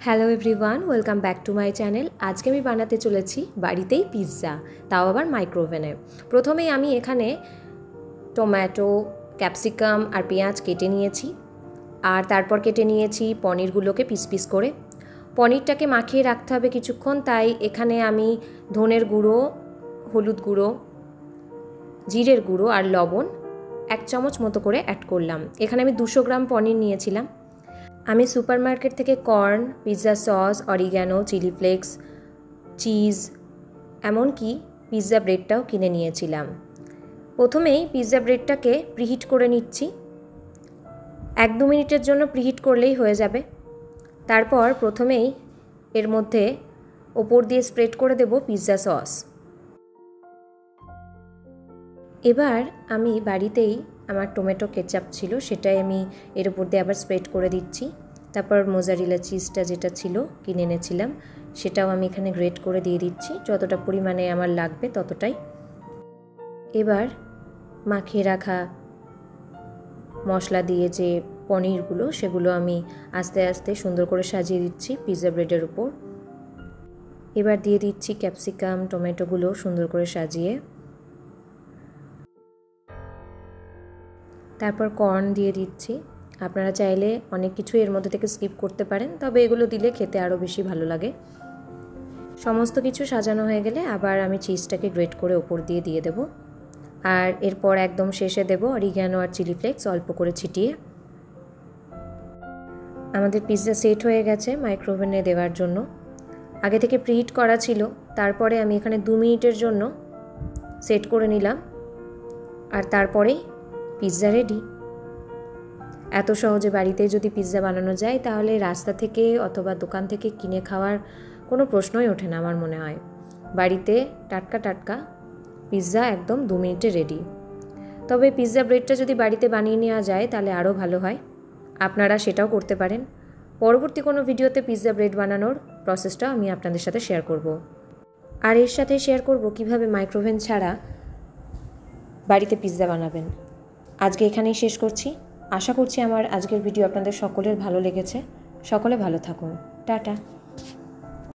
Hello everyone, welcome back to my channel. আজকে আমি বানাতে চলেছি বাড়িতেই পিৎজা, তাও আবার মাইক্রোওভেনে। প্রথমেই আমি এখানে টমেটো, ক্যাপসিকাম আর পেঁয়াজ কেটে নিয়েছি, আর তারপর কেটে নিয়েছি পনিরগুলোকে পিস পিস করে। পনিরটাকে মাখিয়ে রাখতে হবে কিছুক্ষণ, তাই এখানে আমি ধনের গুঁড়ো, হলুদ গুঁড়ো, জিরের গুঁড়ো আর লবণ 1 চামচ মতো করে অ্যাড করলাম। এখানে আমি 200 গ্রাম পনির নিয়েছিলাম। আমি সুপার মার্কেট থেকে corn, pizza sauce, oregano, chilli flakes, cheese, এমনকি পিৎজা ব্রেডটাও কিনে নিয়েছিলাম। প্রথমেই পিৎজা ব্রেডটাকে প্রিহিট করে নিচ্ছি। 1-2 মিনিটের জন্য প্রিহিট করলেই হয়ে যাবে। তারপর প্রথমেই এর মধ্যে ওপর দিয়ে স্প্রেড করে দেব পিৎজা সস। এবার আমি বাড়িতেই আমার টমেটো কেচাপ ছিল, সেটাই আমি এর উপর দিয়ে আবার স্প্রেড করে দিচ্ছি। তারপর মোজারেলা চিজটা যেটা ছিল কিনে এনেছিলাম, সেটাও আমি এখানে গ্রেট করে দিয়ে দিচ্ছি, যতটা পরিমাণে আমার লাগবে ততটাই। এবার মাখিয়ে রাখা মশলা দিয়ে যে পনিরগুলো, সেগুলো আমি আস্তে আস্তে সুন্দর করে সাজিয়ে দিচ্ছি পিৎজা ব্রেডের উপর। এবার দিয়ে দিচ্ছি ক্যাপসিকাম, টমেটোগুলো সুন্দর করে সাজিয়ে। তারপর কর্ন দিয়ে দিচ্ছি। আপনারা চাইলে অনেক কিছু এর মধ্যে থেকে স্কিপ করতে পারেন, তবে এগুলো দিলে খেতে আরও বেশি ভালো লাগে। সমস্ত কিছু সাজানো হয়ে গেলে আবার আমি চিজটাকে গ্রেট করে ওপর দিয়ে দেব। আর এরপর একদম শেষে দেব অরিগ্যানো আর চিলি ফ্লেক্স অল্প করে ছিটিয়ে। আমাদের পিৎজা সেট হয়ে গেছে মাইক্রোওভেনে দেওয়ার জন্য। আগে থেকে প্রিহিট করা ছিল, তারপরে আমি এখানে 2 মিনিটের জন্য সেট করে নিলাম, আর তারপরেই পিৎজা রেডি। এত সহজে বাড়িতে যদি পিৎজা বানানো যায়, তাহলে রাস্তা থেকে অথবা দোকান থেকে কিনে খাওয়ার কোনো প্রশ্নই ওঠে না আমার মনে হয়। বাড়িতে টাটকা টাটকা পিৎজা একদম 2 মিনিটে রেডি। তবে পিৎজা ব্রেডটা যদি বাড়িতে বানিয়ে নেওয়া যায় তাহলে আরও ভালো হয়। আপনারা সেটাও করতে পারেন। পরবর্তী কোনো ভিডিওতে পিৎজা ব্রেড বানানোর প্রসেসটা আমি আপনাদের সাথে শেয়ার করব। আর এর সাথে শেয়ার করব কিভাবে মাইক্রোওভেন ছাড়া বাড়িতে পিৎজা বানাবেন। আজকে এখানেই শেষ করছি। আশা করছি আমার আজকের ভিডিও আপনাদের সকলের ভালো লেগেছে। সকলে ভালো থাকুন। টাটা।